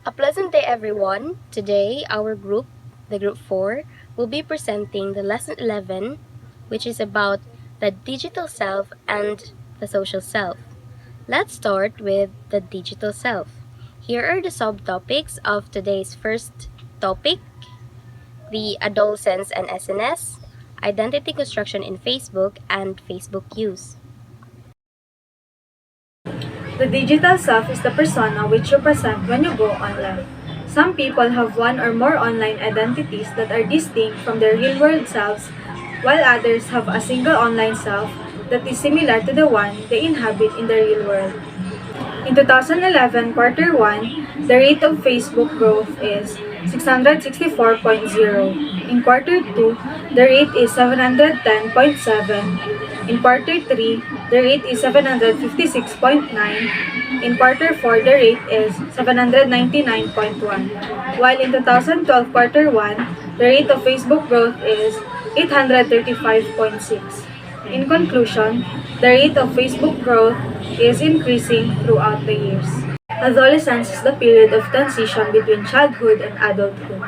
A pleasant day, everyone. Today, our group, the group 4, will be presenting the lesson 11, which is about the digital self and the social self. Let's start with the digital self. Here are the subtopics of today's first topic: the adolescence and SNS, identity construction in Facebook, and Facebook use. The digital self is the persona which you present when you go online. Some people have one or more online identities that are distinct from their real-world selves, while others have a single online self that is similar to the one they inhabit in the real world. In 2011 quarter 1, the rate of Facebook growth is 664.0. In quarter 2, the rate is 710.7. In quarter 3, the rate is 756.9. In quarter 4, the rate is 799.1. While in 2012 quarter 1, the rate of Facebook growth is 835.6. In conclusion, the rate of Facebook growth is increasing throughout the years. Adolescence is the period of transition between childhood and adulthood.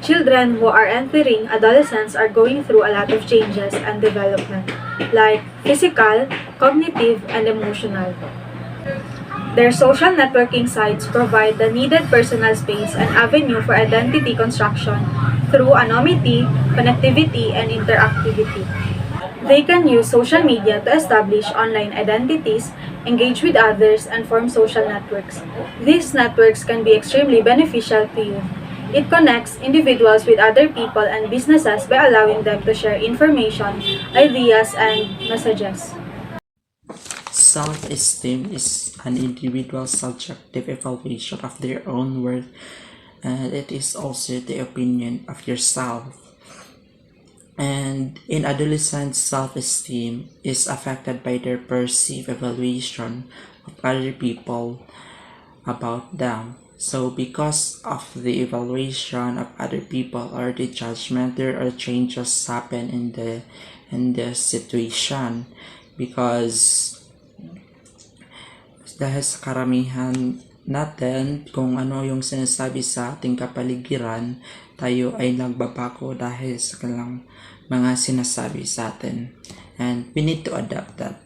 Children who are entering adolescence are going through a lot of changes and development, like physical, cognitive, and emotional. Their social networking sites provide the needed personal space and avenue for identity construction through anonymity, connectivity, and interactivity. They can use social media to establish online identities, engage with others, and form social networks. These networks can be extremely beneficial to you. It connects individuals with other people and businesses by allowing them to share information, ideas, and messages. Self-esteem is an individual's subjective evaluation of their own worth, and it is also the opinion of yourself. And in adolescents, self-esteem is affected by their perceived evaluation of other people about them. So because of the evaluation of other people or the judgment, there are changes happen in the situation because dahil sa karamihan natin kung ano yung sinasabi sa ating kapaligiran, tayo ay nagbabago dahil sa kanilang mga sinasabi sa atin. And we need to adapt that.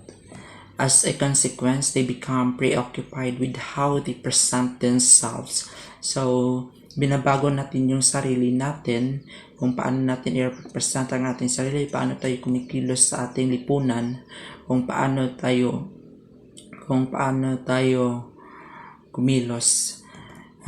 As a consequence, they become preoccupied with how they present themselves. So, binabago natin yung sarili natin, kung paano natin i-represent ang ating sarili, paano tayo kumikilos sa ating lipunan, kung paano tayo kumilos,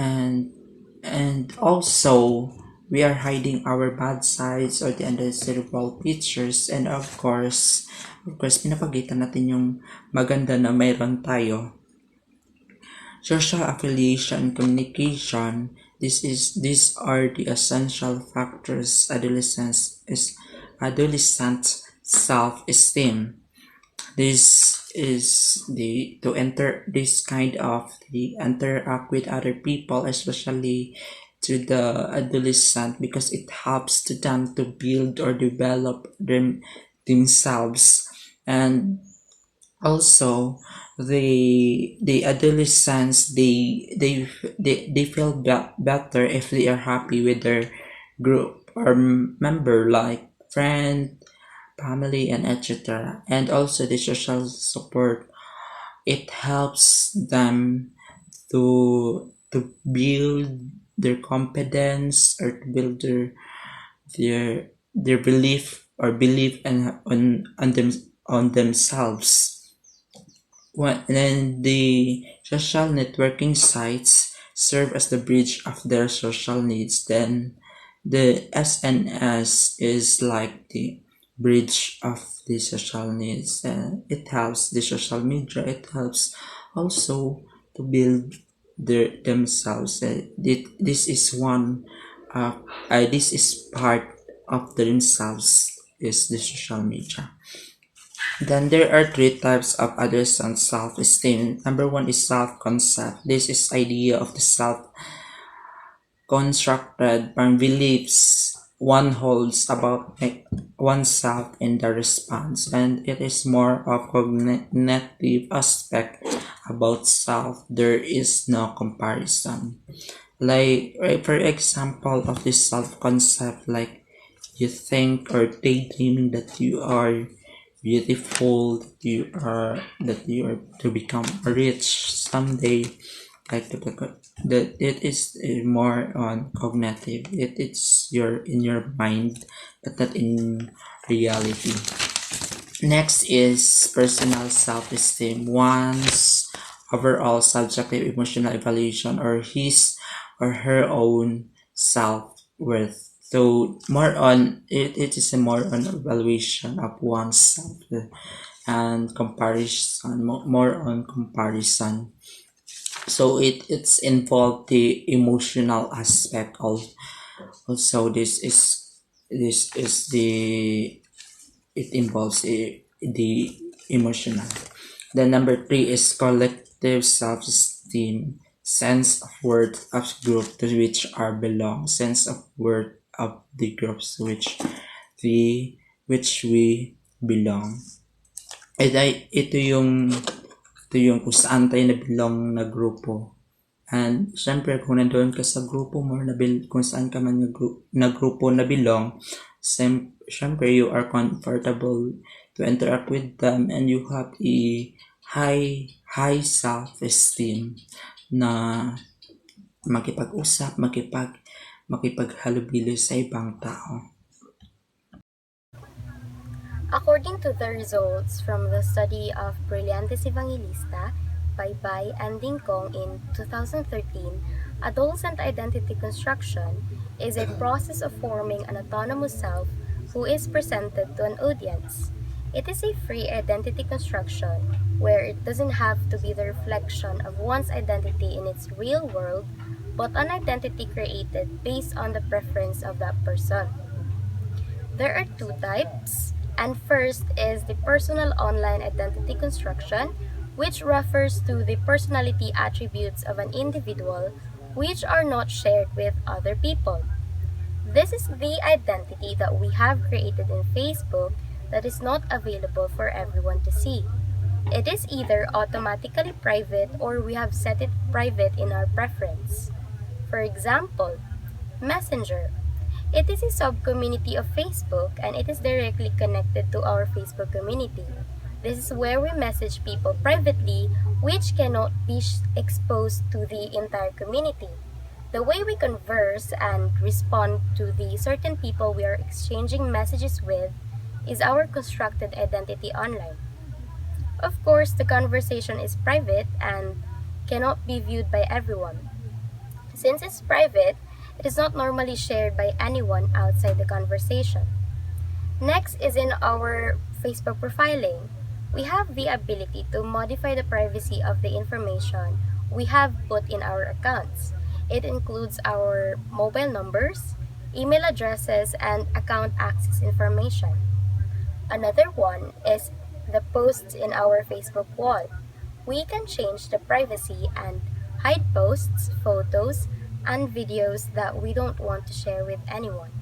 and also we are hiding our bad sides or the undesirable features, and of course pinapagitan natin yung maganda na mayroon tayo. Social affiliation and communication, these are the essential factors adolescent self-esteem. This is to enter this kind of the interact with other people, especially to the adolescent, because it helps to them to build or develop themselves. And also the adolescents, they feel better if they are happy with their group or member, like friend, family, and etc. And also the social support, it helps them to build their confidence or to build their belief on themselves. When the social networking sites serve as the bridge of their social needs, then the SNS is like the bridge of the social needs, and it helps the social media, it helps also to build themselves. This is one this is part of themselves, is the social media. Then there are three types of adolescent self-esteem. Number one is self-concept. This is idea of the self constructed from beliefs one holds about oneself in the response, and it is more of cognitive aspect about self. There is no comparison. Like, right, for example, of this self-concept, like you think or daydreaming that you are beautiful, that you are to become rich someday, like that it is more on cognitive. It's your in your mind, but not in reality. Next is personal self-esteem. One's overall subjective emotional evaluation or his or her own self-worth. So more on it is a more on evaluation of oneself and comparison, more on comparison. So it's involved the emotional aspect of also this is the it involves the emotional. Then number three is collective self-esteem, sense of worth of group to which are belong, sense of worth of the groups to the which we belong. Ito yung kung saan tayo na-belong na grupo. And syempre kung nandoon ka sa grupo mo kung saan ka man na grupo na belong, syempre you are comfortable to interact with them and you have a high self-esteem na makipag-usap, makipaghalubilo sa ibang tao. According to the results from the study of Brillantes Evangelista by Bai and Ding Kong in 2013, adolescent identity construction is a process of forming an autonomous self who is presented to an audience. It is a free identity construction where it doesn't have to be the reflection of one's identity in its real world, but an identity created based on the preference of that person. There are two types, and first is the personal online identity construction, which refers to the personality attributes of an individual which are not shared with other people. This is the identity that we have created in Facebook that is not available for everyone to see. It is either automatically private or we have set it private in our preference. For example, Messenger. It is a sub-community of Facebook and it is directly connected to our Facebook community. This is where we message people privately which cannot be exposed to the entire community. The way we converse and respond to the certain people we are exchanging messages with is our constructed identity online. Of course, the conversation is private and cannot be viewed by everyone. Since it's private, it is not normally shared by anyone outside the conversation. Next is in our Facebook profiling. We have the ability to modify the privacy of the information we have put in our accounts. It includes our mobile numbers, email addresses, and account access information. Another one is the posts in our Facebook wall. We can change the privacy and hide posts, photos, and videos that we don't want to share with anyone.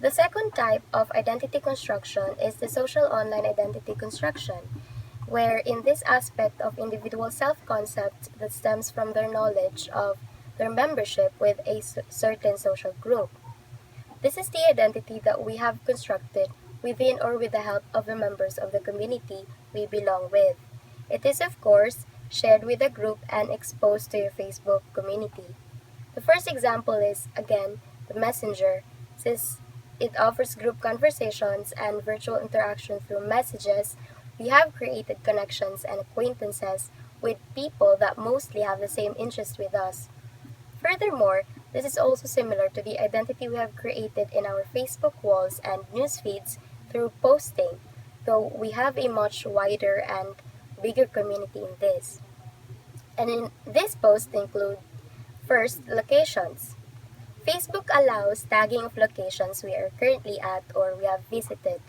The second type of identity construction is the social online identity construction, where in this aspect of individual self-concept that stems from their knowledge of their membership with a certain social group. This is the identity that we have constructed within or with the help of the members of the community we belong with. It is, of course, shared with the group and exposed to your Facebook community. The first example is, again, the Messenger, since it offers group conversations and virtual interaction through messages. We have created connections and acquaintances with people that mostly have the same interest with us. Furthermore, this is also similar to the identity we have created in our Facebook walls and news feeds through posting, though we have a much wider and bigger community in this. And in this post include first, locations. Facebook allows tagging of locations we are currently at or we have visited.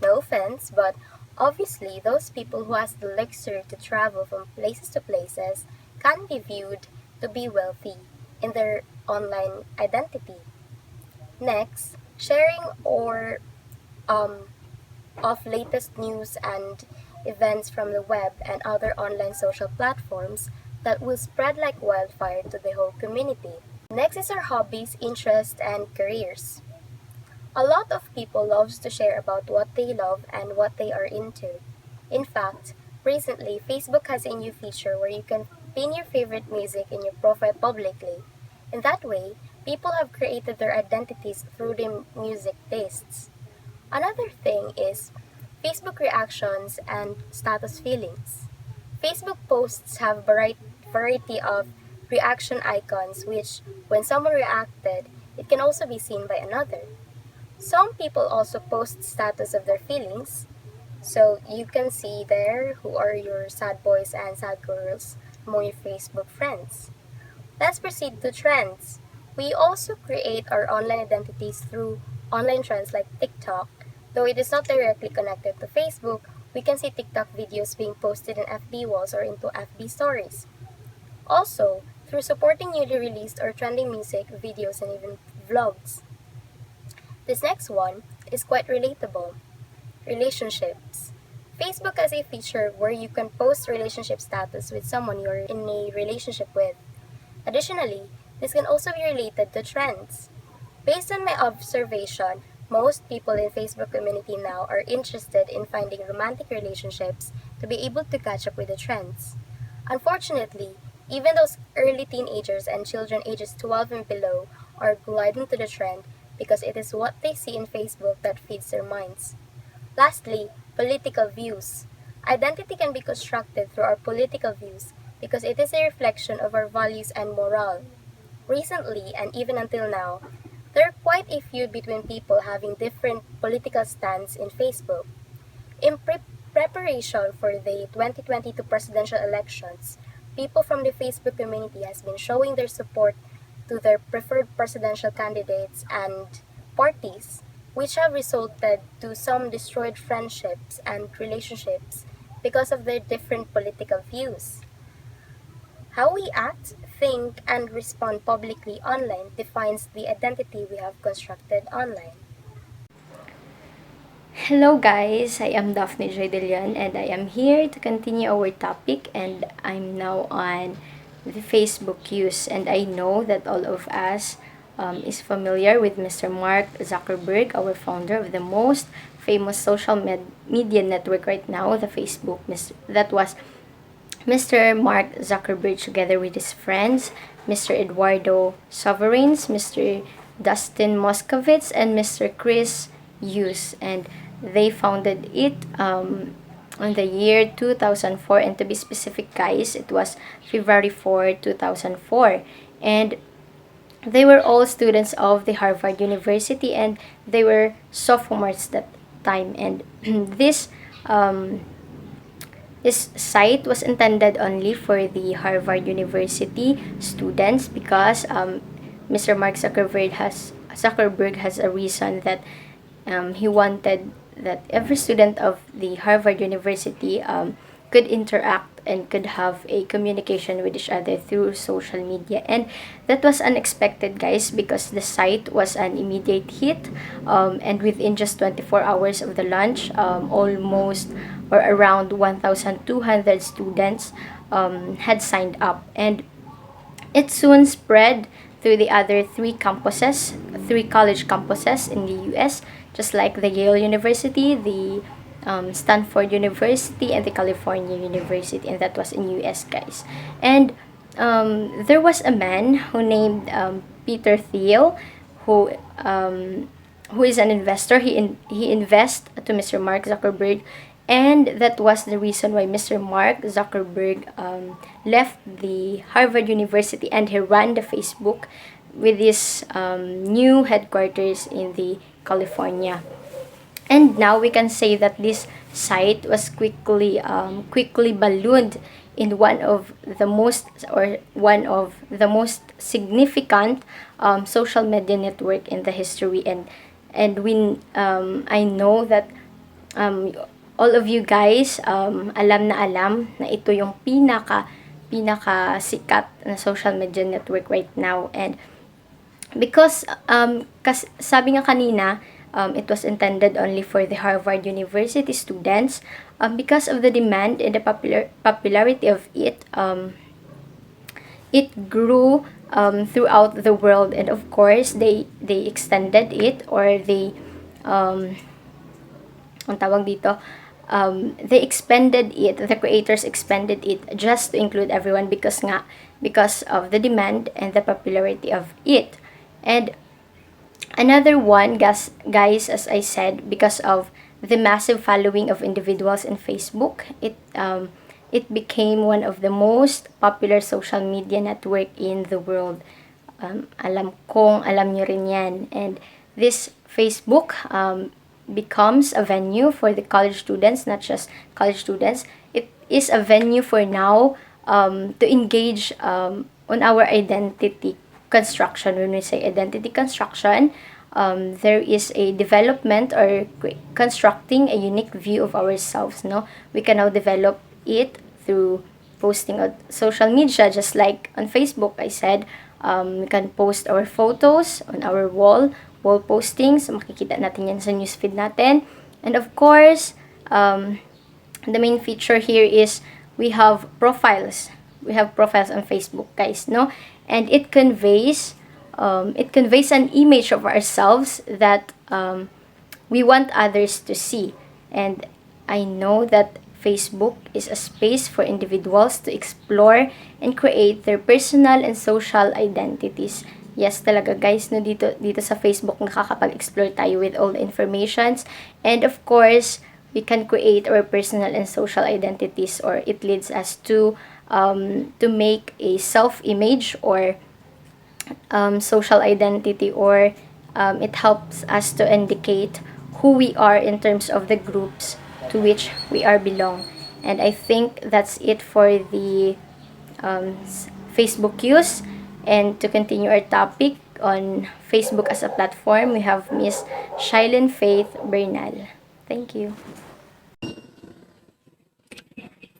No offense, but obviously those people who has the luxury to travel from places to places can be viewed to be wealthy in their online identity. Next, sharing or of latest news and events from the web and other online social platforms that will spread like wildfire to the whole community. Next is our hobbies, interests, and careers. A lot of people loves to share about what they love and what they are into. In fact, recently Facebook has a new feature where you can pin your favorite music in your profile publicly. In that way, people have created their identities through their music tastes. Another thing is Facebook reactions and status feelings. Facebook posts have variety of reaction icons which, when someone reacted, it can also be seen by another. Some people also post status of their feelings, so you can see there who are your sad boys and sad girls among your Facebook friends. Let's proceed to trends. We also create our online identities through online trends like TikTok. Though it is not directly connected to Facebook, we can see TikTok videos being posted in FB walls or into FB stories. Also, through supporting newly released or trending music, videos, and even vlogs. This next one is quite relatable. Relationships. Facebook has a feature where you can post relationship status with someone you're in a relationship with. Additionally, this can also be related to trends. Based on my observation, most people in Facebook community now are interested in finding romantic relationships to be able to catch up with the trends. Unfortunately, even those early teenagers and children ages 12 and below are gliding to the trend because it is what they see in Facebook that feeds their minds. Lastly, political views. Identity can be constructed through our political views because it is a reflection of our values and morale. Recently, and even until now, there are quite a feud between people having different political stands in Facebook. In preparation for the 2022 presidential elections, people from the Facebook community has been showing their support to their preferred presidential candidates and parties, which have resulted to some destroyed friendships and relationships because of their different political views. How we act, think, and respond publicly online defines the identity we have constructed online. Hello guys, I am Daphne Joy De Leon and I am here to continue our topic, and I'm now on the Facebook use, and I know that all of us is familiar with Mr. Mark Zuckerberg, our founder of the most famous social media network right now, the Facebook. That was Mr. Mark Zuckerberg together with his friends, Mr. Eduardo Sovereigns, Mr. Dustin Moskovitz, and Mr. Chris Hughes. And they founded it in the year 2004. And to be specific, guys, it was February 4, 2004. And they were all students of the Harvard University, and they were sophomores that time. And this um, this site was intended only for the Harvard University students because Mr. Mark Zuckerberg has a reason that he wanted that every student of the Harvard University could interact and could have a communication with each other through social media. And that was unexpected, guys, because the site was an immediate hit, and within just 24 hours of the launch, almost or around 1,200 students had signed up, and it soon spread through the other three college campuses in the US, just like the Yale University, the Stanford University, and the California University, and that was in US, guys. And there was a man who named Peter Thiel, who who is an investor. He invests to Mr. Mark Zuckerberg, and that was the reason why Mr. Mark Zuckerberg left the Harvard University and he ran the Facebook with his new headquarters in the California. And now we can say that this site was quickly ballooned in one of the most significant social media network in the history. And we I know that um, all of you guys alam na ito yung pinaka sikat na social media network right now. And because sabi nga kanina, it was intended only for the Harvard University students. Because of the demand and the popularity of it, it grew throughout the world, and of course they extended it, or ang tawag dito, they expanded it, the creators expanded it just to include everyone, because of the demand and the popularity of it. And another one, guys, as I said, because of the massive following of individuals in Facebook, it became one of the most popular social media network in the world. Alam nyo rin yan. And this Facebook becomes a venue for the college students, not just college students. It is a venue for now to engage on our identity construction. When we say identity construction, there is a development or constructing a unique view of ourselves. No, we can now develop it through posting on social media, just like on Facebook. I said, we can post our photos on our wall postings. Makikita natin yan sa newsfeed natin. And of course, the main feature here is we have profiles. We have profiles on Facebook, guys, no? And it conveys an image of ourselves that we want others to see. And I know that Facebook is a space for individuals to explore and create their personal and social identities. Yes, talaga, guys, no, dito sa Facebook nakakapag-explore tayo with all the informations. And of course, we can create our personal and social identities, or it leads us to make a self-image, or social identity, or it helps us to indicate who we are in terms of the groups to which we are belong. And I think that's it for the Facebook use. And to continue our topic on Facebook as a platform, we have Miss Shylin Faith Bernal. Thank you.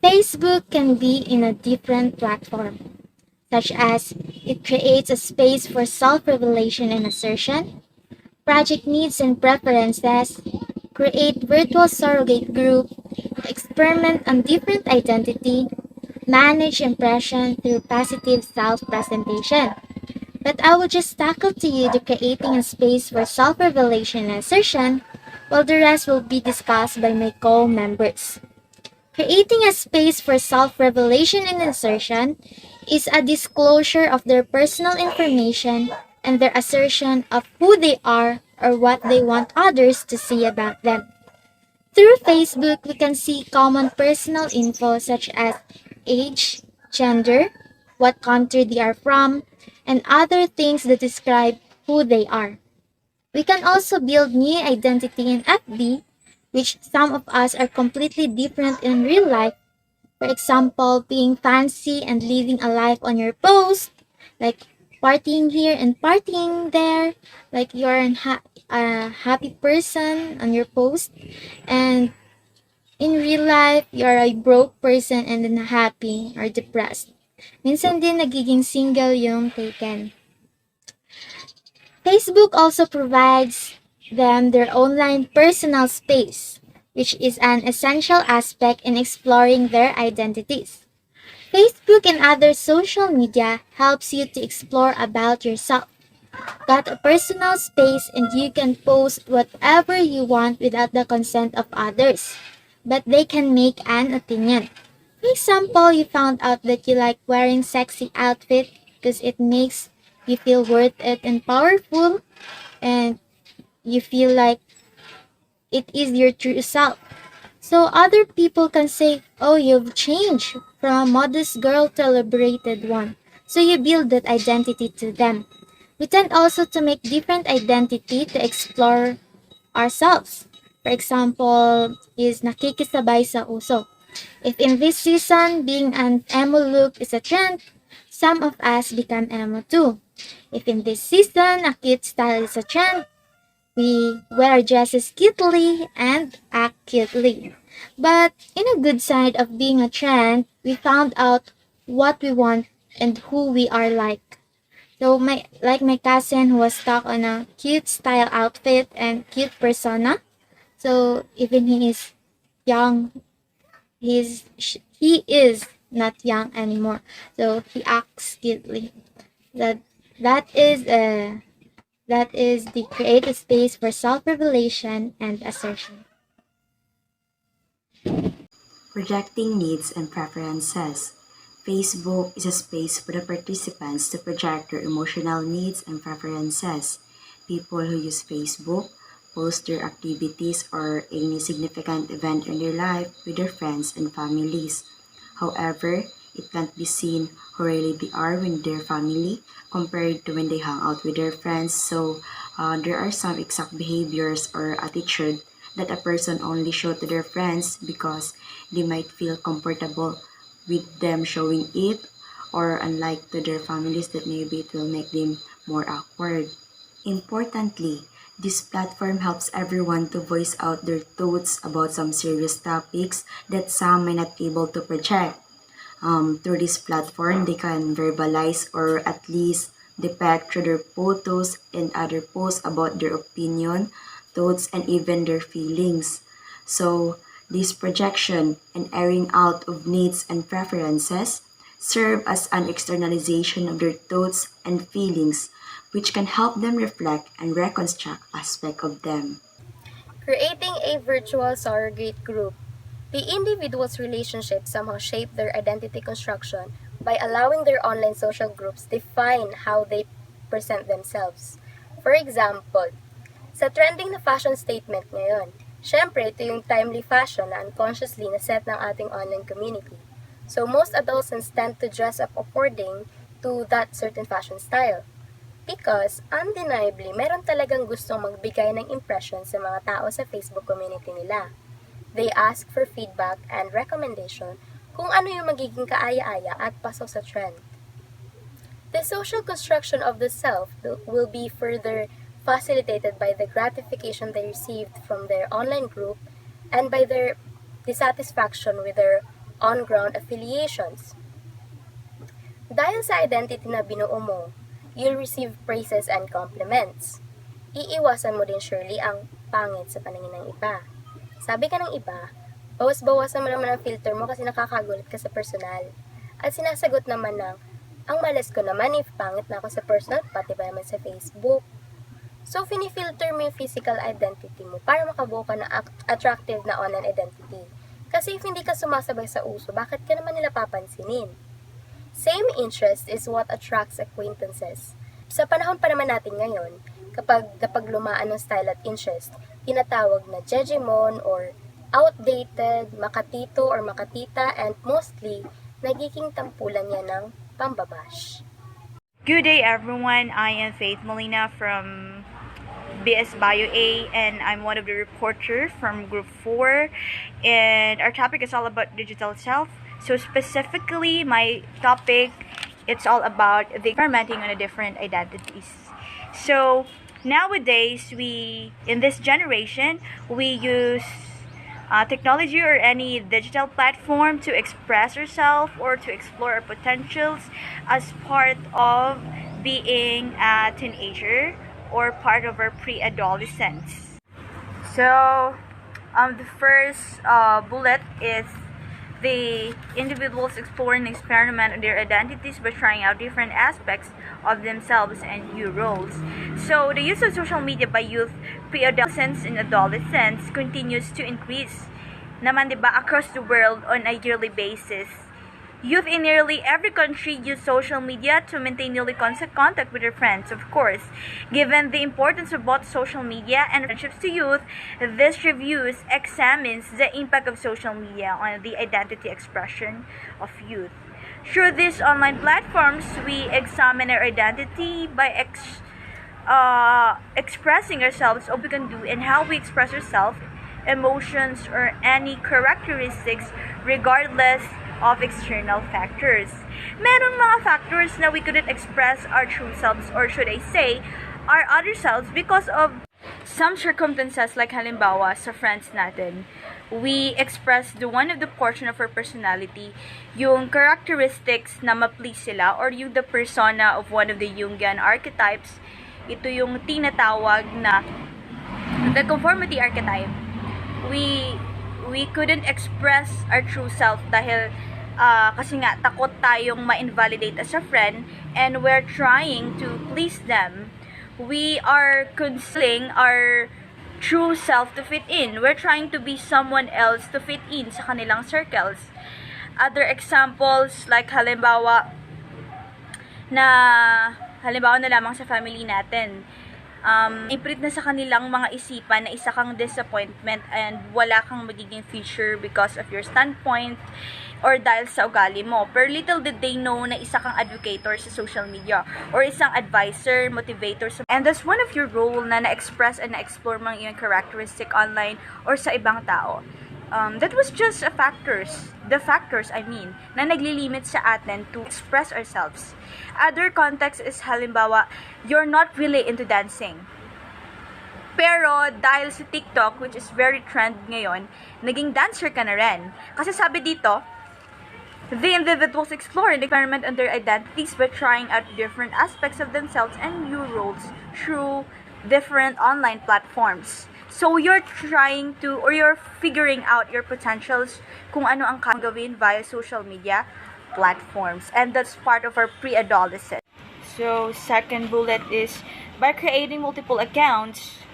Facebook can be in a different platform, such as it creates a space for self-revelation and assertion, project needs and preferences, create virtual surrogate group, experiment on different identity, manage impression through positive self-presentation. But I will just tackle to you the creating a space for self-revelation and assertion, while the rest will be discussed by my co-members. Creating a space for self-revelation and assertion is a disclosure of their personal information and their assertion of who they are or what they want others to see about them. Through Facebook, we can see common personal info such as age, gender, what country they are from, and other things that describe who they are. We can also build new identity in FB, which some of us are completely different in real life. For example, being fancy and living a life on your post, like partying here and partying there, like you're a happy person on your post, and in real life, you're a broke person and then happy or depressed. Minsan din nagiging single yung taken. Facebook also provides them their online personal space, which is an essential aspect in exploring their identities. Facebook and other social media helps you to explore about yourself. Got a personal space and you can post whatever you want without the consent of others, but they can make an opinion. For example, you found out that you like wearing sexy outfit because it makes you feel worth it and powerful, and you feel like it is your true self. So other people can say, oh, you've changed from a modest girl to a liberated one. So you build that identity to them. We tend also to make different identity to explore ourselves. For example, is nakikisabay sa uso. If in this season, being an emo look is a trend, some of us become emo too. If in this season, a cute style is a trend, we wear dresses cutely and act cutely. But in a good side of being a trend, we found out what we want and who we are like. So my cousin who was stuck on a cute style outfit and cute persona. So even he is young, he is not young anymore. So he acts guilty. That that is a that is the create a space for self-revelation and assertion. Projecting needs and preferences. Facebook is a space for the participants to project their emotional needs and preferences. People who use Facebook post their activities or any significant event in their life with their friends and families. However, it can't be seen who really they are with their family compared to when they hang out with their friends. So there are some exact behaviors or attitude that a person only show to their friends because they might feel comfortable with them showing it, or unlike to their families that maybe it will make them more awkward. Importantly, this platform helps everyone to voice out their thoughts about some serious topics that some may not be able to project. Through this platform, they can verbalize or at least depict through their photos and other posts about their opinion, thoughts, and even their feelings. So, this projection and airing out of needs and preferences serve as an externalization of their thoughts and feelings, which can help them reflect and reconstruct aspects of them. Creating a virtual surrogate group. The individual's relationships somehow shape their identity construction by allowing their online social groups define how they present themselves. For example, sa trending na fashion statement ngayon, syempre ito yung timely fashion na unconsciously naset ng ating online community. So most adolescents tend to dress up according to that certain fashion style. Because, undeniably, meron talagang gustong magbigay ng impression sa mga tao sa Facebook community nila. They ask for feedback and recommendation kung ano yung magiging kaaya-aya at pasok sa trend. The social construction of the self will be further facilitated by the gratification they received from their online group and by their dissatisfaction with their on-ground affiliations. Dahil sa identity na binuo mo, you'll receive praises and compliments. Iiwasan mo din surely ang pangit sa paningin ng iba. Sabi ka ng iba, bawas-bawasan mo naman ang filter mo kasi nakakagulat ka sa personal. At sinasagot naman ng, ang malas ko naman if pangit na ako sa personal, pati ba naman sa Facebook. So, finifilter mo yung physical identity mo para makabuo ka ng attractive na online identity. Kasi if hindi ka sumasabay sa uso, bakit ka naman nila papansinin? Same interest is what attracts acquaintances. Sa panahon pa naman natin ngayon, kapag napaglumaan ng style at interest, tinatawag na jejemon or outdated, makatito or makatita, and mostly, nagiging tampulan niya ng pambabash. Good day, everyone. I am Faith Molina from BS Bio A, and I'm one of the reporters from Group 4. And our topic is all about digital self. So specifically, my topic, it's all about the experimenting on the different identities. So nowadays, in this generation, we use technology or any digital platform to express ourselves or to explore our potentials as part of being a teenager or part of our pre-adolescence. So the first bullet is the individuals explore and experiment on their identities by trying out different aspects of themselves and new roles. So the use of social media by youth, pre-adolescents, and adolescents continues to increase naman, diba, across the world on a yearly basis. Youth in nearly every country use social media to maintain nearly constant contact with their friends, of course. Given the importance of both social media and friendships to youth, this review examines the impact of social media on the identity expression of youth. Through these online platforms, we examine our identity by expressing ourselves, what we can do, and how we express ourselves, emotions, or any characteristics regardless of external factors. Meron mga factors na we couldn't express our true selves, or should I say, our other selves, because of some circumstances, like halimbawa sa friends natin. We express the one of the portion of our personality, yung characteristics na ma-please sila, or yung the persona of one of the Jungian archetypes. Ito yung tinatawag na the conformity archetype. We couldn't express our true self dahil Kasi nga, takot tayong ma-invalidate as a friend, and we're trying to please them. We are concealing our true self to fit in. We're trying to be someone else to fit in sa kanilang circles. Other examples, like halimbawa na lamang sa family natin, iprit na sa kanilang mga isipan na isa kang disappointment and wala kang magiging future because of your standpoint or dahil sa ugali mo. Pero little did they know na isa kang advocator sa social media or isang advisor, motivator. And that's one of your role na na-express and na-explore mga iyong characteristic online or sa ibang tao. That was just the factors na naglilimit sa atin to express ourselves. Other context is halimbawa, you're not really into dancing. Pero dahil sa TikTok, which is very trend ngayon, naging dancer ka na rin. Kasi sabi dito, the individuals explore and experiment on their identities by trying out different aspects of themselves and new roles through different online platforms. So you're trying to, or you're figuring out your potentials kung ano ang kayang gawin via social media platforms. And that's part of our pre-adolescent. So second bullet is, by creating multiple accounts,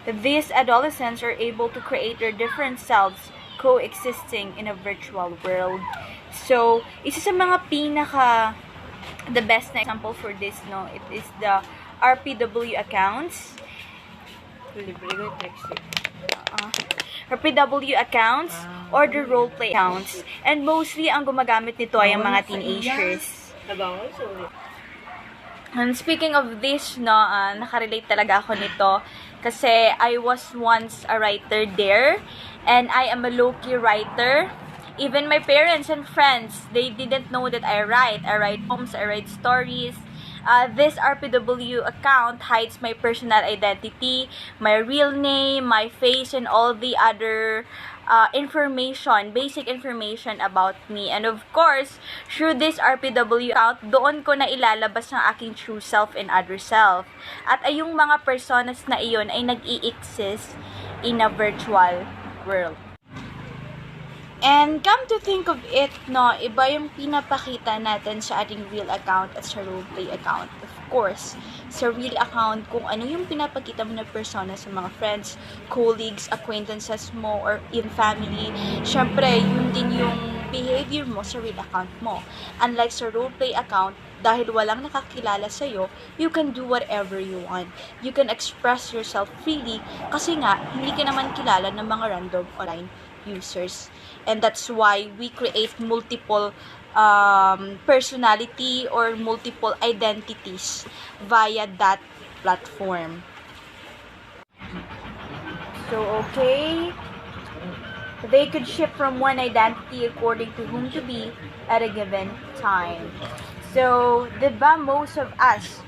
these adolescents are able to create their different selves coexisting in a virtual world. So, isa sa mga the best na example for this, no, it is the RPW accounts. RPW accounts or the roleplay accounts. And mostly, ang gumagamit nito ay ang mga teenagers. And speaking of this, no, nakarelate talaga ako nito kasi I was once a writer there and I am a low-key writer. Even my parents and friends, they didn't know that I write. I write poems, I write stories. This RPW account hides my personal identity, my real name, my face, and all the other information, basic information about me. And of course, through this RPW account, doon ko na ilalabas ang aking true self and other self. At ay yung mga personas na iyon ay nag-i-exist in a virtual world. And come to think of it, no, iba yung pinapakita natin sa ating real account at sa roleplay account. Of course, sa real account, kung ano yung pinapakita mo na persona sa mga friends, colleagues, acquaintances mo, or in family, syempre, yun din yung behavior mo sa real account mo. Unlike sa roleplay account, dahil walang nakakilala sa'yo, you can do whatever you want. You can express yourself freely kasi nga, hindi ka naman kilala ng mga random online users. And that's why we create multiple personality or multiple identities via that platform. So, okay, they could shift from one identity according to whom to be at a given time. So, diba most of us,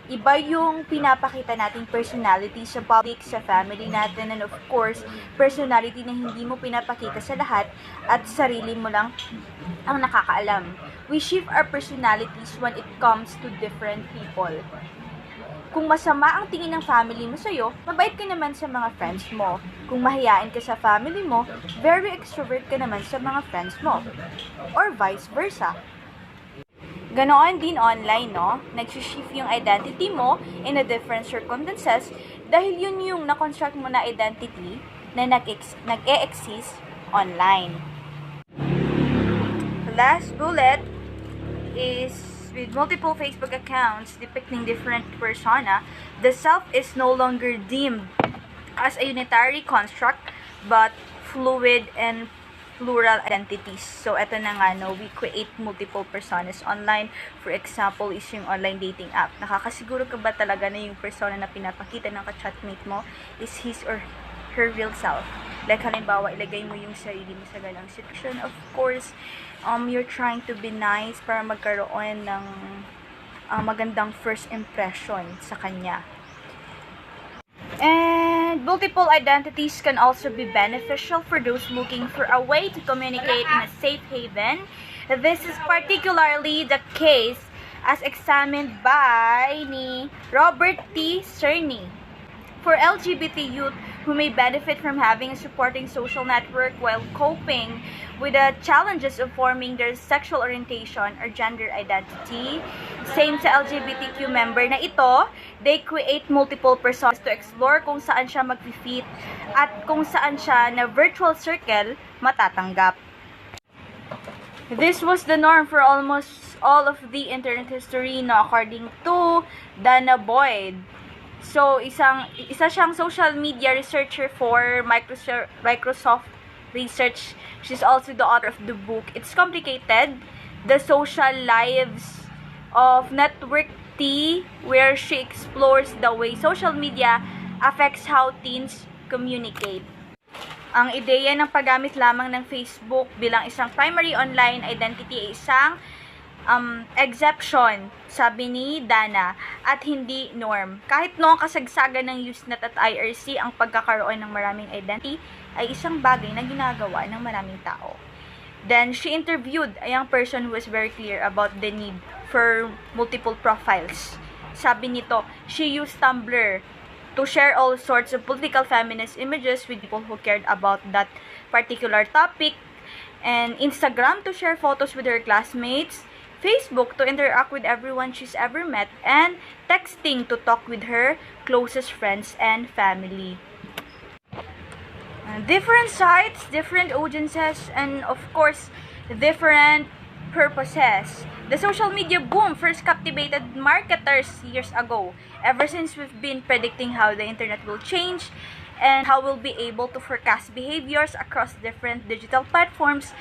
iba yung pinapakita nating personality sa public, sa family natin, and of course, personality na hindi mo pinapakita sa lahat at sarili mo lang ang nakakaalam. We shift our personalities when it comes to different people. Kung masama ang tingin ng family mo sa'yo, mabait ka naman sa mga friends mo. Kung mahiyain ka sa family mo, very extrovert ka naman sa mga friends mo. Or vice versa. Ganoon din online, no? Nag-shift yung identity mo in a different circumstances dahil yun yung na-construct mo na identity na nag-e-exist online. The last bullet is, with multiple Facebook accounts depicting different persona, the self is no longer deemed as a unitary construct but fluid and plural identities. So, eto na nga, no, we create multiple personas online. For example, is yung online dating app. Nakakasiguro ka ba talaga na yung persona na pinapakita ng ka-chatmate mo is his or her real self? Like, halimbawa, ilagay mo yung sarili mo sa ganang situation. Of course, you're trying to be nice para magkaroon ng magandang first impression sa kanya. And multiple identities can also be beneficial for those looking for a way to communicate in a safe haven. This is particularly the case as examined by ni Robert T. Cerny. For LGBT youth who may benefit from having a supporting social network while coping with the challenges of forming their sexual orientation or gender identity. Same sa LGBTQ member na ito, they create multiple personas to explore kung saan siya mag-fit at kung saan siya na virtual circle matatanggap. This was the norm for almost all of the internet history, no, according to Dana Boyd. So, isa siyang social media researcher for Microsoft Research. She's also the author of the book It's Complicated, The Social Lives of Network T, where she explores the way social media affects how teens communicate. Ang ideya ng paggamit lamang ng Facebook bilang isang primary online identity ay isang exception, sabi ni Dana, at hindi norm. Kahit noong kasagsagan ng Usenet at IRC, ang pagkakaroon ng maraming identity ay isang bagay na ginagawa ng maraming tao. Then, she interviewed a young person who was very clear about the need for multiple profiles. Sabi nito, she used Tumblr to share all sorts of political feminist images with people who cared about that particular topic, and Instagram to share photos with her classmates, Facebook to interact with everyone she's ever met, and texting to talk with her closest friends and family. Different sites, different audiences, and of course, different purposes. The social media boom first captivated marketers years ago. Ever since we've been predicting how the internet will change and how we'll be able to forecast behaviors across different digital platforms,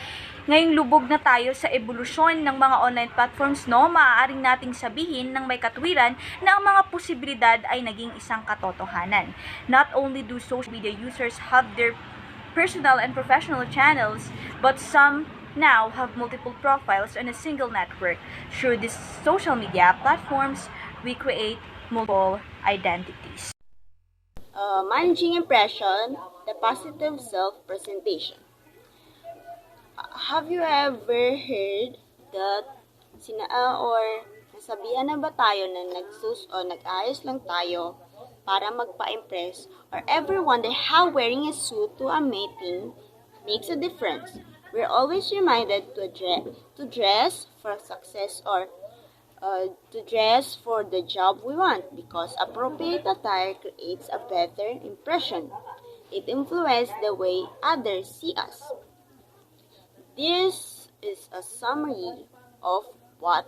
ngayong lubog na tayo sa evolusyon ng mga online platforms, no, maaaring nating sabihin ng may katwiran na ang mga posibilidad ay naging isang katotohanan. Not only do social media users have their personal and professional channels, but some now have multiple profiles on a single network. Through these social media platforms, we create multiple identities. Managing impression, the positive self-presentation. Have you ever heard that nasabihan na ba tayo na nag-ayos lang tayo para magpa-impress, or ever wonder how wearing a suit to a meeting makes a difference? We're always reminded to dress for success, or to dress for the job we want, because appropriate attire creates a better impression. It influences the way others see us. This is a summary of what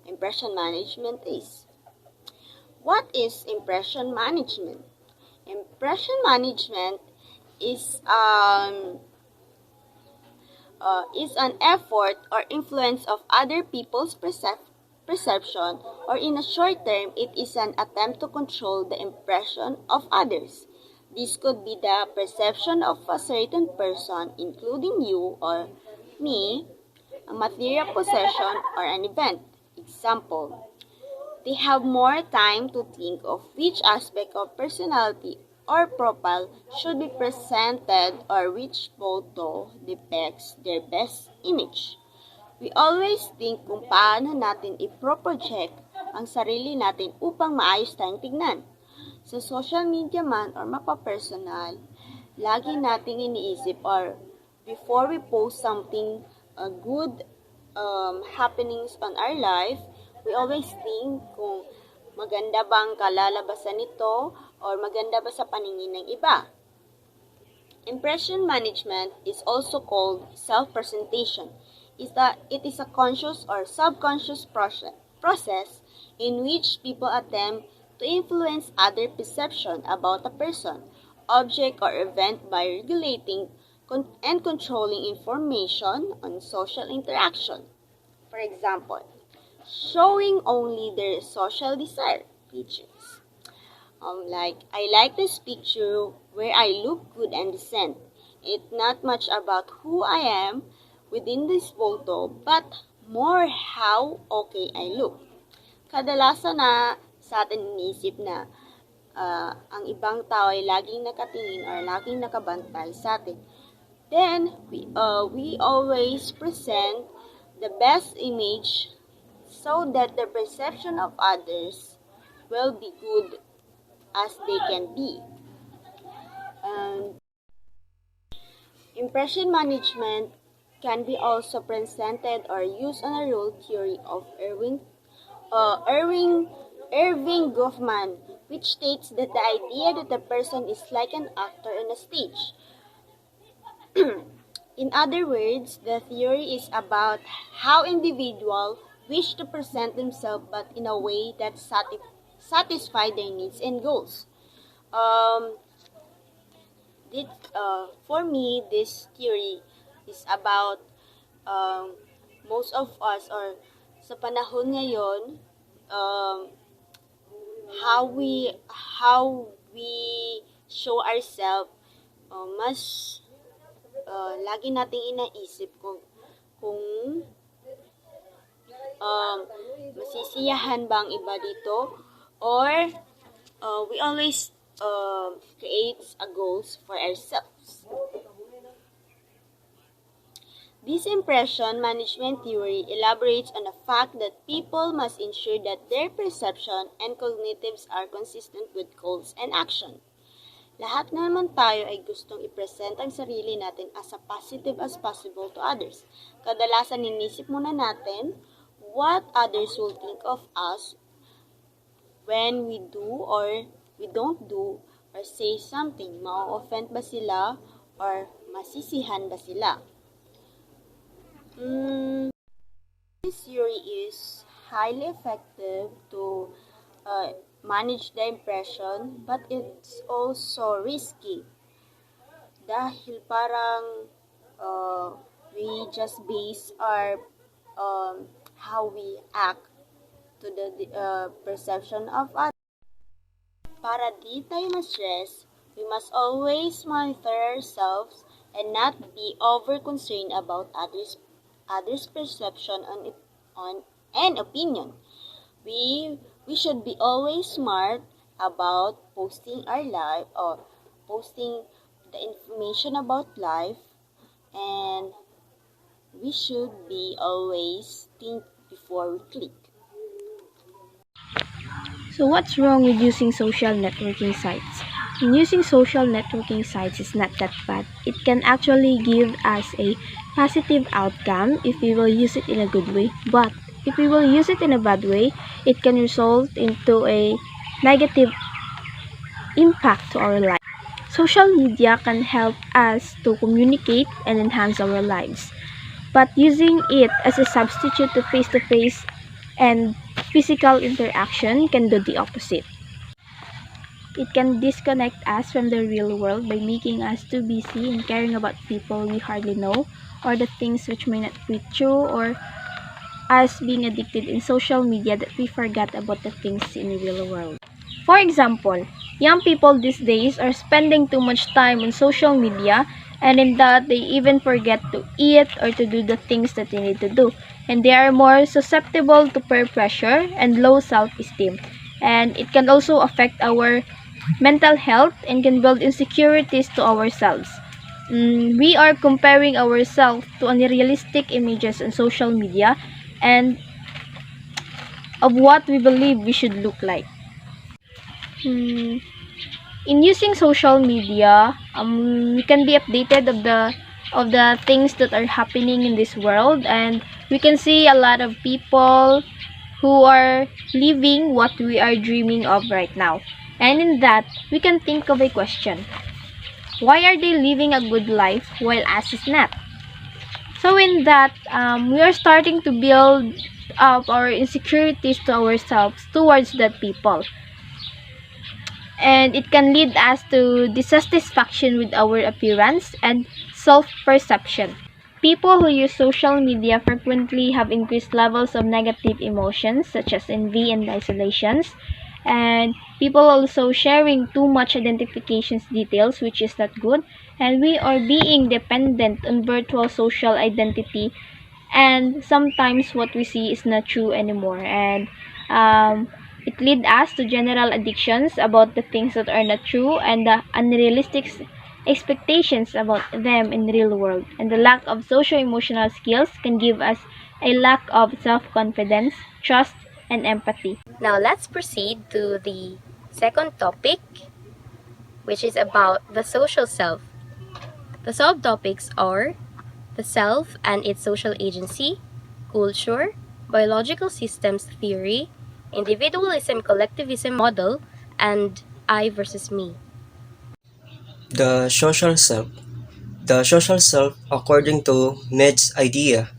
impression management is. What is impression management? Impression management is an effort or influence of other people's perception, or in a short term, it is an attempt to control the impression of others. This could be the perception of a certain person, including you or me, a material possession, or an event. Example, they have more time to think of which aspect of personality or profile should be presented, or which photo depicts their best image. We always think kung paano natin i-project ang sarili natin upang maayos tayong tignan. Sa social media man or mapa-personal, lagi nating iniisip, or before we post something good happenings on our life, we always think kung maganda bang kalalabasan nito, or maganda ba sa paningin ng iba. Impression management is also called self-presentation. It is a conscious or subconscious process in which people attempt to influence other perception about a person, object, or event by regulating and controlling information on social interaction. For example, showing only their social desired features. Like, I like this picture where I look good and decent. It's not much about who I am within this photo, but more how okay I look. Kadalasan na sa atin iniisip na ang ibang tao ay laging nakatingin or laging nakabantay sa atin. Then, we always present the best image so that the perception of others will be good as they can be. And impression management can be also presented or used on a role theory of Irving Goffman, which states that the idea that a person is like an actor on a stage. In other words, the theory is about how individuals wish to present themselves but in a way that satisfy their needs and goals. Um, for me, this theory is about most of us or sa panahon ngayon, how we show ourselves, mas lagi nating inaisip kung masisiyahan ba ang iba dito, or we always create a goals for ourselves. This impression management theory elaborates on the fact that people must ensure that their perception and cognitives are consistent with goals and action. Lahat na naman tayo ay gustong i-present ang sarili natin as positive as possible to others. Kadalasan inisip muna natin what others will think of us when we do or we don't do or say something. Ma-offend ba sila or masisihan ba sila? This theory is highly effective to manage the impression, but it's also risky dahil parang we just base our how we act to the perception of others. Para di tayo ma-stress, we must always monitor ourselves and not be over-concerned about others' perception on and opinion. We should be always smart about posting our life or posting the information about life, and we should be always think before we click. So what's wrong with using social networking sites? Using social networking sites is not that bad. It can actually give us a positive outcome if we will use it in a good way. But if we will use it in a bad way, it can result into a negative impact to our life. Social media can help us to communicate and enhance our lives. But using it as a substitute to face-to-face and physical interaction can do the opposite. It can disconnect us from the real world by making us too busy in caring about people we hardly know, or the things which may not be true, or us being addicted in social media that we forgot about the things in the real world. For example, young people these days are spending too much time on social media, and in that they even forget to eat or to do the things that they need to do, and they are more susceptible to peer pressure and low self-esteem, and it can also affect our mental health and can build insecurities to ourselves. We are comparing ourselves to unrealistic images on social media and of what we believe we should look like. In using social media, we can be updated of the things that are happening in this world, and we can see a lot of people who are living what we are dreaming of right now. And in that, we can think of a question. Why are they living a good life while us is not? So in that, we are starting to build up our insecurities to ourselves towards that people. And it can lead us to dissatisfaction with our appearance and self-perception. People who use social media frequently have increased levels of negative emotions such as envy and isolations, and people also sharing too much identifications details, which is not good, and we are being dependent on virtual social identity, and sometimes what we see is not true anymore, and it leads us to general addictions about the things that are not true and the unrealistic expectations about them in the real world, and the lack of social emotional skills can give us a lack of self-confidence, trust, and empathy. Now let's proceed to the second topic, which is about the social self. The subtopics are the self and its social agency, culture, biological systems theory, individualism collectivism model, and I versus me. The social self. The social self, according to Med's idea,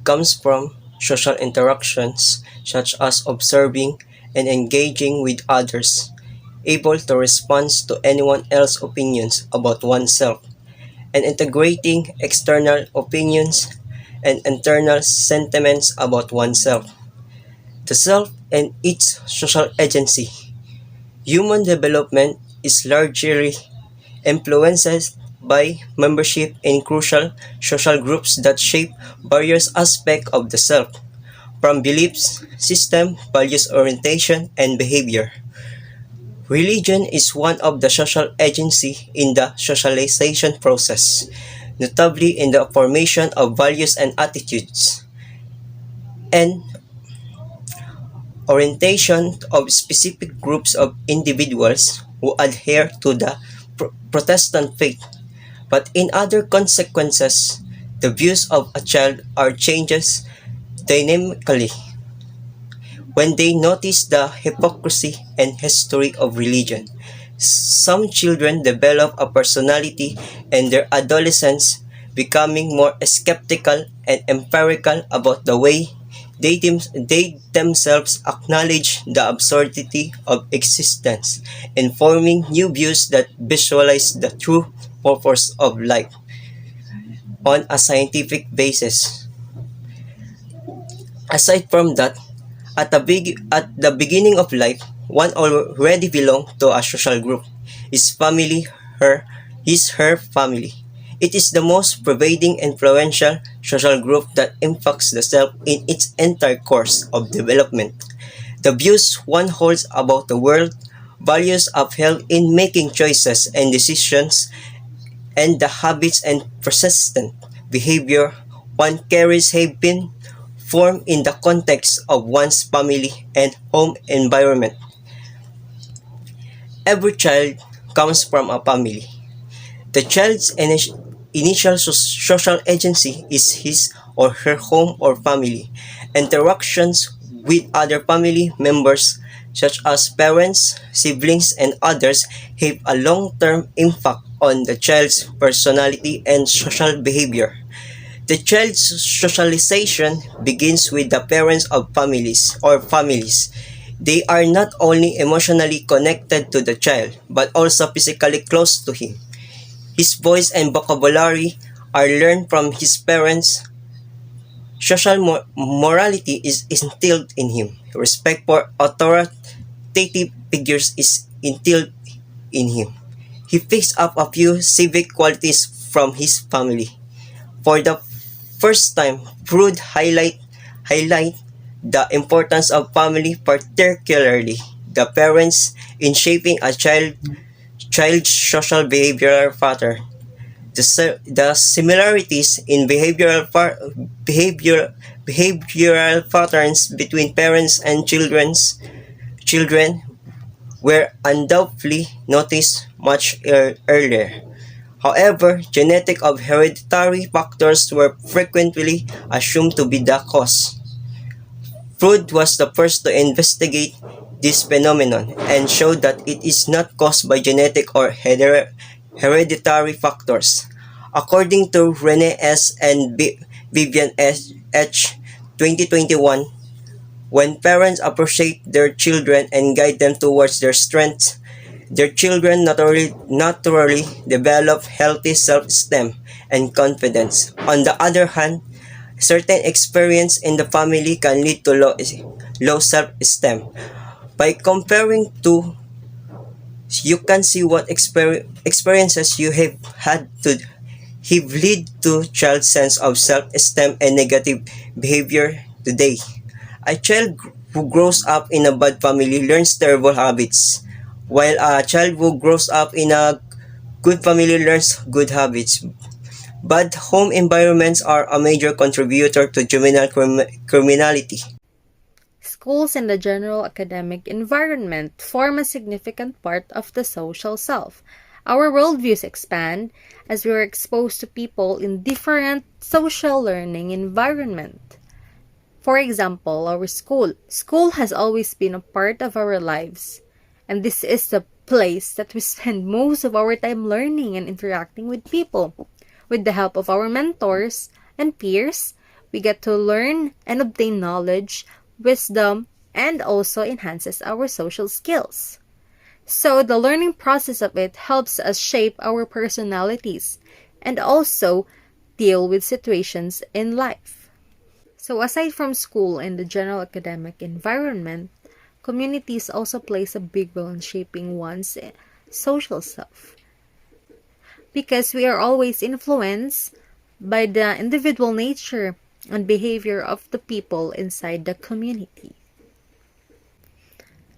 comes from social interactions such as observing and engaging with others, able to respond to anyone else's opinions about oneself, and integrating external opinions and internal sentiments about oneself. The self and its social agency. Human development is largely influenced by membership in crucial social groups that shape various aspects of the self, from beliefs, system, values orientation, and behavior. Religion is one of the social agency in the socialization process, notably in the formation of values and attitudes, and orientation of specific groups of individuals who adhere to the Protestant faith. But in other consequences, the views of a child are changes dynamically when they notice the hypocrisy and history of religion. Some children develop a personality in their adolescence, becoming more skeptical and empirical about the way they themselves acknowledge the absurdity of existence, and forming new views that visualize the true purpose of life on a scientific basis. Aside from that, at the beginning of life, one already belongs to a social group. His family, her family. It is the most pervading influential social group that impacts the self in its entire course of development. The views one holds about the world, values upheld in making choices and decisions, and the habits and persistent behavior one carries have been formed in the context of one's family and home environment. Every child comes from a family. The child's initial social agency is his or her home or family. Interactions with other family members, such as parents, siblings, and others, have a long-term impact on the child's personality and social behavior. The child's socialization begins with the parents of families. They are not only emotionally connected to the child, but also physically close to him. His voice and vocabulary are learned from his parents. Social morality is instilled in him. Respect for authoritative figures is instilled in him. He picks up a few civic qualities from his family. For the first time, Freud highlight the importance of family, particularly the parents, in shaping a child's social behavioral pattern. The similarities in behavioral patterns between parents and children were undoubtedly noticed much earlier. However, genetic or hereditary factors were frequently assumed to be the cause. Freud was the first to investigate this phenomenon and showed that it is not caused by genetic or hereditary factors. According to Rene S. and Vivian H. 2021, when parents appreciate their children and guide them towards their strengths, their children naturally develop healthy self-esteem and confidence. On the other hand, certain experience in the family can lead to low self-esteem. By comparing two, you can see what experiences you have had to have lead to child's sense of self-esteem and negative behavior today. A child who grows up in a bad family learns terrible habits, while a child who grows up in a good family learns good habits. Bad home environments are a major contributor to juvenile criminality. schools and the general academic environment form a significant part of the social self. Our worldviews expand as we are exposed to people in different social learning environment. For example, our school. School has always been a part of our lives, and this is the place that we spend most of our time learning and interacting with people. With the help of our mentors and peers, we get to learn and obtain knowledge, wisdom, and also enhances our social skills. So the learning process of it helps us shape our personalities and also deal with situations in life. So aside from school and the general academic environment, communities also plays a big role in shaping one's social self. Because we are always influenced by the individual nature and behavior of the people inside the community.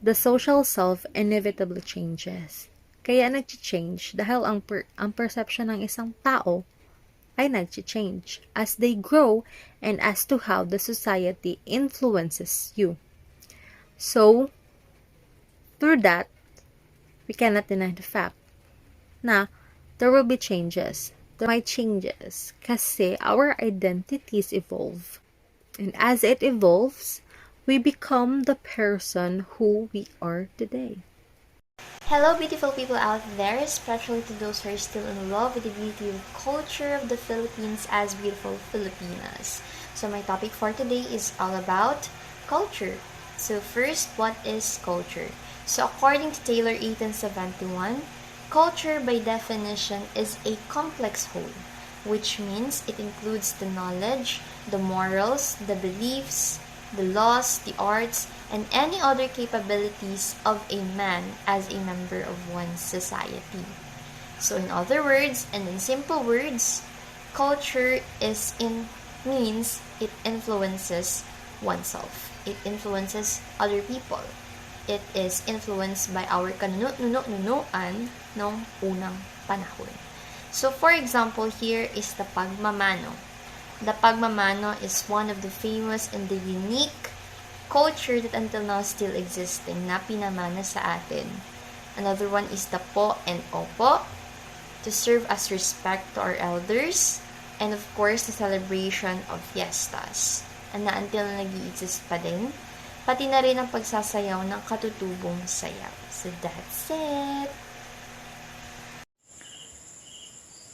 The social self inevitably changes. Kaya nag-change dahil ang perception ng isang tao ay nag-change as they grow and as to how the society influences you. So, through that, we cannot deny the fact na there will be changes. There might changes kasi our identities evolve. And as it evolves, we become the person who we are today. Hello, beautiful people out there, especially to those who are still in love with the beauty of culture of the Philippines as beautiful Filipinas. So my topic for today is all about culture. So first, what is culture? So according to Taylor 1871, culture by definition is a complex whole, which means it includes the knowledge, the morals, the beliefs, the laws, the arts, and any other capabilities of a man as a member of one's society. So in other words, and in simple words, culture means it influences oneself. It influences other people. It is influenced by our kanunununuan noong unang panahon. So for example, here is the pagmamano. The pagmamano is one of the famous and the unique culture that until now still existing na pinamana sa atin. Another one is the po and opo, to serve as respect to our elders, and of course, the celebration of fiestas, na until na nag-i-exist pa din, pati na rin ang pagsasayaw ng katutubong sayaw. So that's it!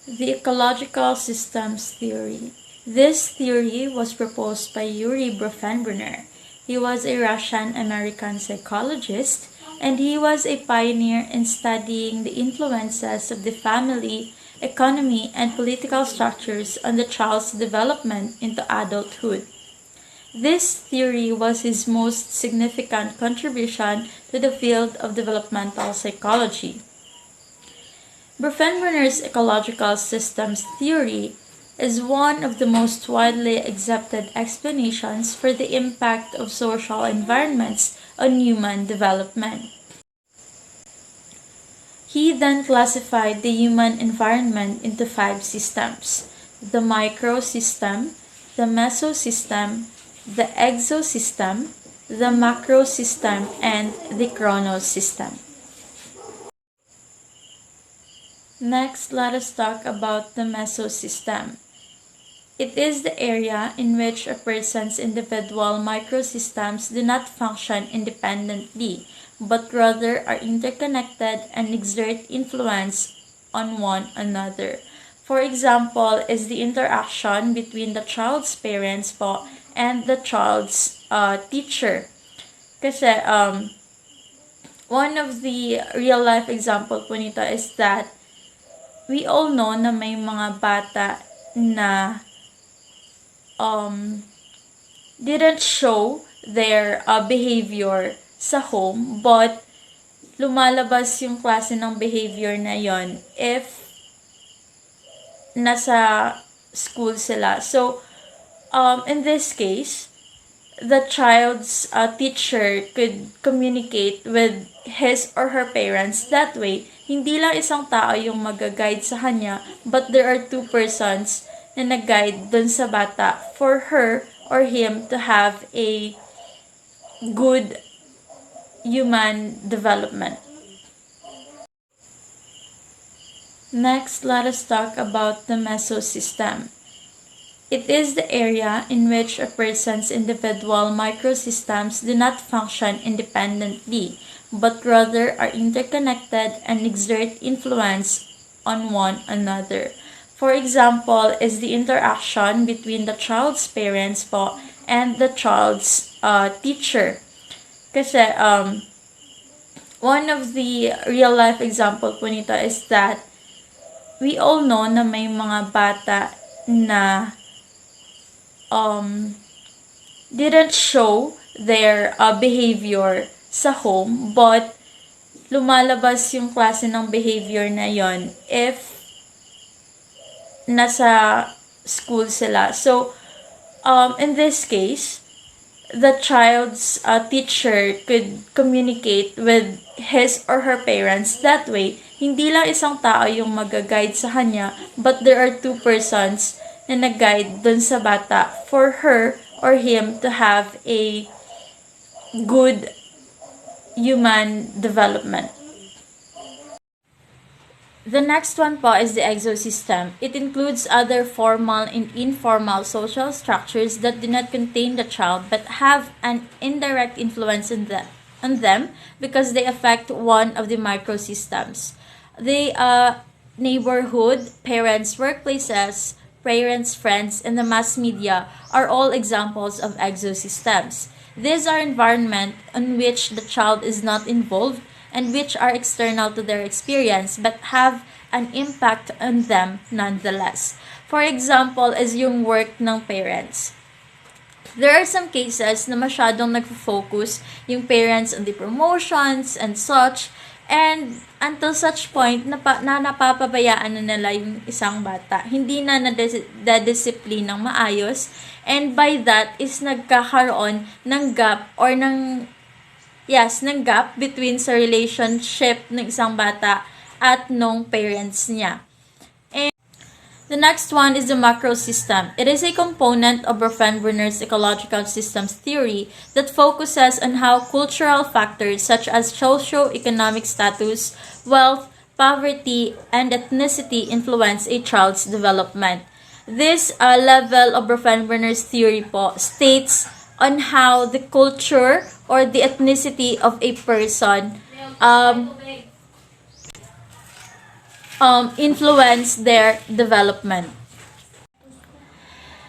The ecological systems theory. This theory was proposed by Yuri Bronfenbrenner. He was a Russian-American psychologist, and he was a pioneer in studying the influences of the family, economy, and political structures on the child's development into adulthood. This theory was his most significant contribution to the field of developmental psychology. Bronfenbrenner's ecological systems theory is one of the most widely accepted explanations for the impact of social environments on human development. He then classified the human environment into 5 systems: the microsystem, the mesosystem, the exosystem, the macrosystem, and the chronosystem. Next, let us talk about the mesosystem. It is the area in which a person's individual microsystems do not function independently, but rather are interconnected and exert influence on one another. For example, is the interaction between the child's parents po and the child's teacher. Kasi one of the real life example po nito is that we all know na may mga bata na didn't show their behavior sa home, but lumalabas yung klase ng behavior na yon if nasa school sila. So, in this case, the child's teacher could communicate with his or her parents that way. Hindi lang isang tao yung mag-guide sa kanya, but there are 2 persons na nag-guide dun sa bata for her or him to have a good human development. Next, let us talk about the mesosystem. It is the area in which a person's individual microsystems do not function independently, but rather are interconnected and exert influence on one another. For example, is the interaction between the child's parents po and the child's teacher. Kasi one of the real life example po nito is that we all know na may mga bata na didn't show their behavior sa home, but lumalabas yung klase ng behavior na yon if nasa school sila. So, in this case, the child's teacher could communicate with his or her parents that way. Hindi lang isang tao yung mag-guide sa kanya, but there are two persons na nag-guide dun sa bata for her or him to have a good human development. The next one po is the exosystem. It includes other formal and informal social structures that do not contain the child but have an indirect influence on them because they affect one of the microsystems. The neighborhood, parents, workplaces, parents, friends, and the mass media are all examples of exosystems. These are environments in which the child is not involved and which are external to their experience but have an impact on them nonetheless. For example, is yung work ng parents. There are some cases na masyadong nagfo-focus yung parents on the promotions and such, and until such point na napapabayaan na nila yung isang bata. Hindi na nadiscipline ng maayos, and by that is nagkakaroon ng gap or ng gap between sa relationship ng isang bata at nung parents niya. And the next one is the macro system. It is a component of Bronfenbrenner's ecological systems theory that focuses on how cultural factors such as socio-economic status, wealth, poverty, and ethnicity influence a child's development. This level of Bronfenbrenner's theory po states on how the culture or the ethnicity of a person influence their development.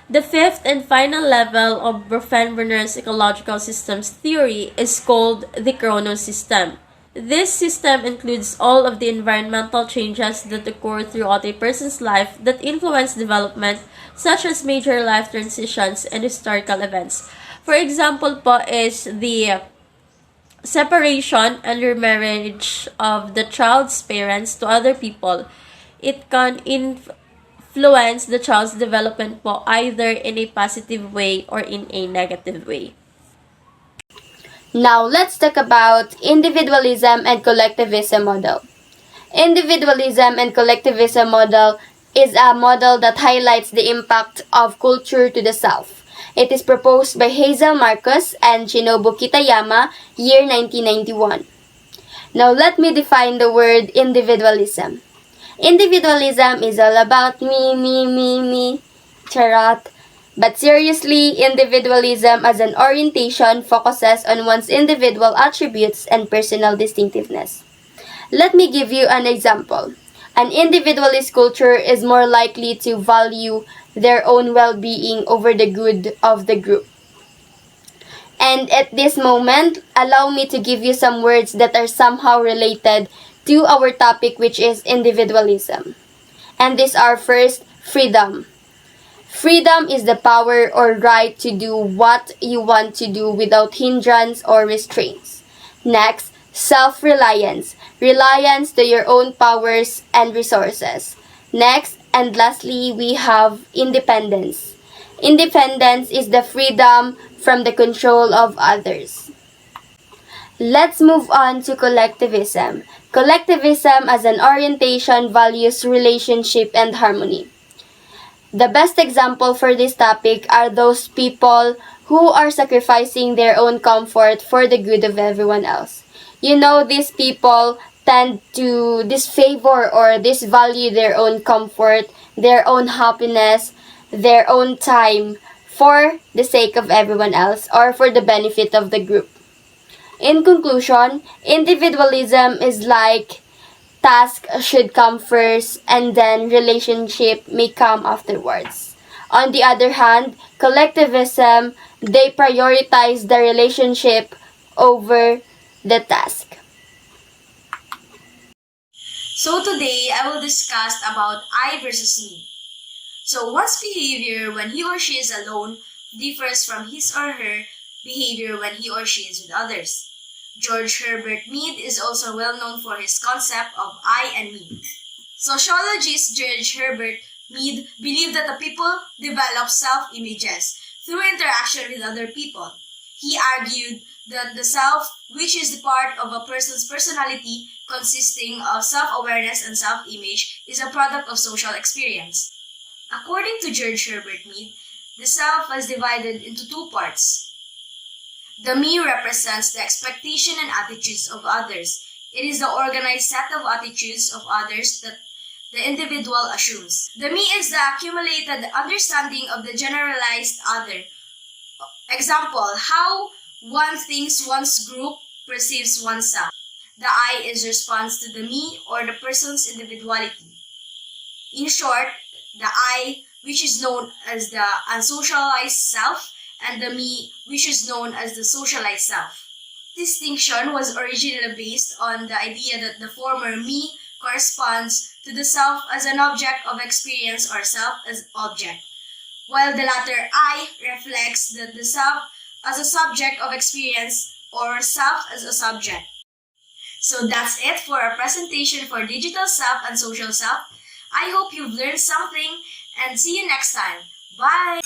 The fifth and final level of Bronfenbrenner's ecological systems theory is called the chronosystem. This system includes all of the environmental changes that occur throughout a person's life that influence development, such as major life transitions and historical events. For example po is the separation and remarriage of the child's parents to other people. It can influence the child's development po either in a positive way or in a negative way. Now, let's talk about individualism and collectivism model. Individualism and collectivism model is a model that highlights the impact of culture to the self. It is proposed by Hazel Marcus and Shinobu Kitayama, year 1991. Now, let me define the word individualism. Individualism is all about me, charot. But seriously, individualism as an orientation focuses on one's individual attributes and personal distinctiveness. Let me give you an example. An individualist culture is more likely to value their own well-being over the good of the group. And at this moment, allow me to give you some words that are somehow related to our topic, which is individualism. And these are first, freedom. Freedom is the power or right to do what you want to do without hindrance or restraints. Next, self-reliance. Reliance to your own powers and resources. Next, and lastly, we have independence. Independence is the freedom from the control of others. Let's move on to collectivism. Collectivism as an orientation values relationship and harmony. The best example for this topic are those people who are sacrificing their own comfort for the good of everyone else. You know, these people tend to disfavor or disvalue their own comfort, their own happiness, their own time for the sake of everyone else or for the benefit of the group. In conclusion, individualism is like task should come first and then relationship may come afterwards. On the other hand, collectivism, they prioritize the relationship over the task. So today, I will discuss about I versus me. So one's behavior when he or she is alone differs from his or her behavior when he or she is with others. George Herbert Mead is also well known for his concept of I and me. Sociologist George Herbert Mead believed that the people develop self-images through interaction with other people. He argued that the self, which is the part of a person's personality consisting of self-awareness and self-image, is a product of social experience. According to George Herbert Mead, the self is divided into two parts. The me represents the expectation and attitudes of others. It is the organized set of attitudes of others that the individual assumes. The me is the accumulated understanding of the generalized other. Example, how one thinks one's group perceives oneself. The I is response to the me or the person's individuality. In short, the I, which is known as the unsocialized self, and the me, which is known as the socialized self. Distinction was originally based on the idea that the former me corresponds to the self as an object of experience or self as object, while the latter I reflects the self as a subject of experience or self as a subject. So that's it for our presentation for digital self and social self. I hope you've learned something and see you next time. Bye!